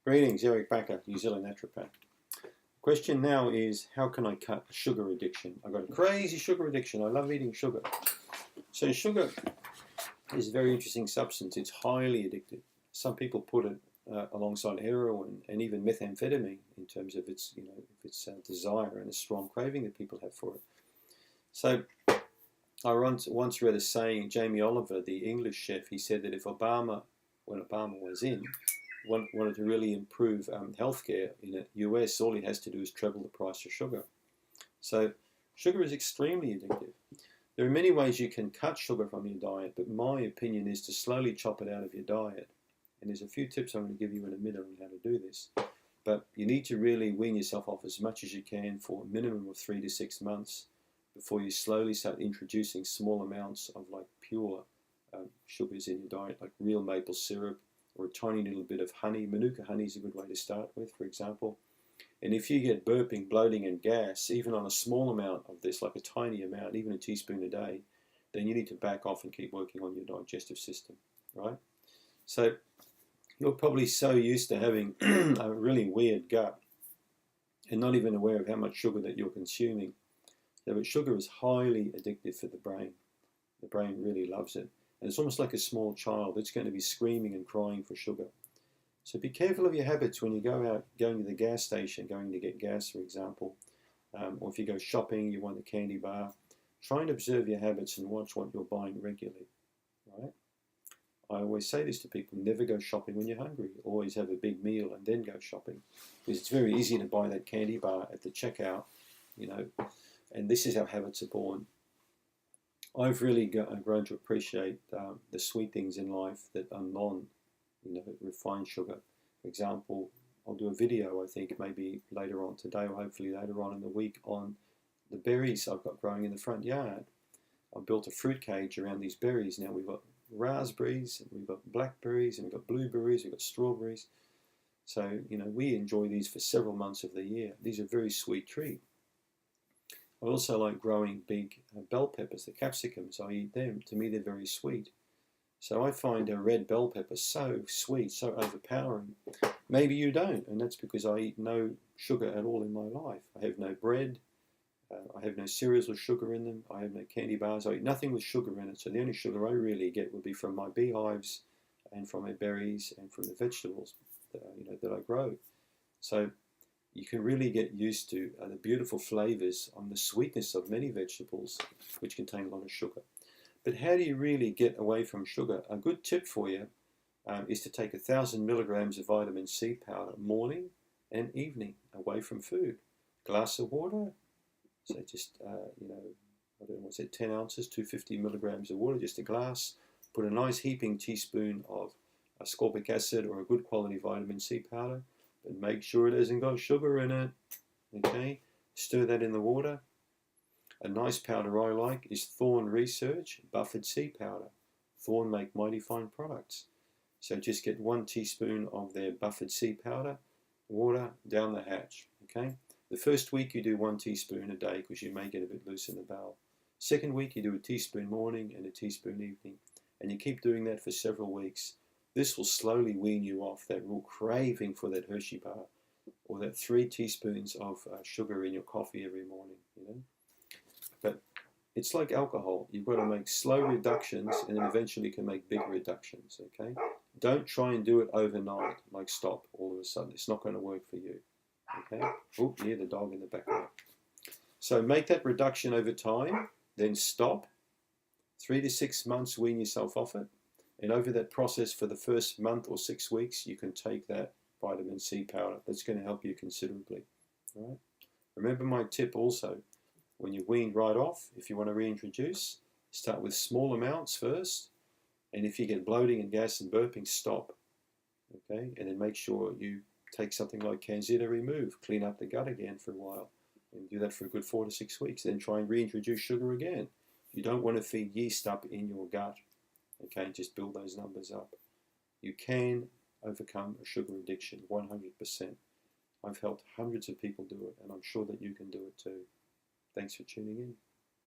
Greetings, Eric Backer, New Zealand naturopath. Question now is, how can I cut sugar addiction? I've got a crazy sugar addiction. I love eating sugar. So sugar is a very interesting substance. It's highly addictive. Some people put it alongside heroin and even methamphetamine in terms of its, its desire and a strong craving that people have for it. So I once read a saying, Jamie Oliver, the English chef, he said that if Obama, when Obama was in, wanted to really improve healthcare in the US, all he has to do is treble the price of sugar. So sugar is extremely addictive. There are many ways you can cut sugar from your diet, but my opinion is to slowly chop it out of your diet. And there's a few tips I'm going to give you in a minute on how to do this. But you need to really wean yourself off as much as you can for a minimum of 3 to 6 months before you slowly start introducing small amounts of like pure sugars in your diet, like real maple syrup, or a tiny little bit of honey. Manuka honey is a good way to start with, for example. And if you get burping, bloating and gas, even on a small amount of this, like a tiny amount, even a teaspoon a day, then you need to back off and keep working on your digestive system, right? So you're probably so used to having a really weird gut and not even aware of how much sugar that you're consuming. So, but sugar is highly addictive for the brain. The brain really loves it. And it's almost like a small child. It's going to be screaming and crying for sugar. So be careful of your habits when you go out, going to the gas station, going to get gas, for example. Or if you go shopping, you want a candy bar. Try and observe your habits and watch what you're buying regularly. Right? I always say this to people, never go shopping when you're hungry. Always have a big meal and then go shopping. Because it's very easy to buy that candy bar at the checkout, and this is how habits are born. I've really grown to appreciate the sweet things in life that are refined sugar. For example, I'll do a video, I think, maybe later on today or hopefully later on in the week on the berries I've got growing in the front yard. I built a fruit cage around these berries. Now we've got raspberries, and we've got blackberries, and we've got blueberries, we've got strawberries. So, we enjoy these for several months of the year. These are a very sweet treat. I also like growing big bell peppers, the capsicums. I eat them. To me, they're very sweet. So I find a red bell pepper so sweet, so overpowering. Maybe you don't, and that's because I eat no sugar at all in my life. I have no bread. I have no cereals with sugar in them. I have no candy bars. I eat nothing with sugar in it. So the only sugar I really get would be from my beehives and from my berries and from the vegetables that I grow. So you can really get used to the beautiful flavors on the sweetness of many vegetables, which contain a lot of sugar. But how do you really get away from sugar? A good tip for you is to take 1,000 milligrams of vitamin C powder morning and evening away from food. Glass of water, so just, I don't know what's it, 10 ounces, 250 milligrams of water, just a glass. Put a nice heaping teaspoon of ascorbic acid or a good quality vitamin C powder. And make sure it hasn't got sugar in it, okay? Stir that in the water. A nice powder I like is Thorn Research buffered C powder. Thorn make mighty fine products. So just get 1 teaspoon of their buffered C powder, water down the hatch, okay? The first week you do 1 teaspoon a day because you may get a bit loose in the bowel. Second week you do a teaspoon morning and a teaspoon evening. And you keep doing that for several weeks. This will slowly wean you off that real craving for that Hershey bar or that 3 teaspoons of sugar in your coffee every morning, But it's like alcohol. You've got to make slow reductions and then eventually you can make big reductions, okay? Don't try and do it overnight, like stop all of a sudden. It's not going to work for you, okay? Oh, you hear the dog in the background. So make that reduction over time, then stop. 3 to 6 months, wean yourself off it. And over that process for the first month or 6 weeks, you can take that vitamin C powder. That's going to help you considerably. All right? Remember my tip also, when you wean right off, if you want to reintroduce, start with small amounts first. And if you get bloating and gas and burping, stop. Okay? And then make sure you take something like CanXida Remove, clean up the gut again for a while. And do that for a good 4 to 6 weeks. Then try and reintroduce sugar again. You don't want to feed yeast up in your gut. Okay, just build those numbers up. You can overcome a sugar addiction 100%. I've helped hundreds of people do it, and I'm sure that you can do it too. Thanks for tuning in.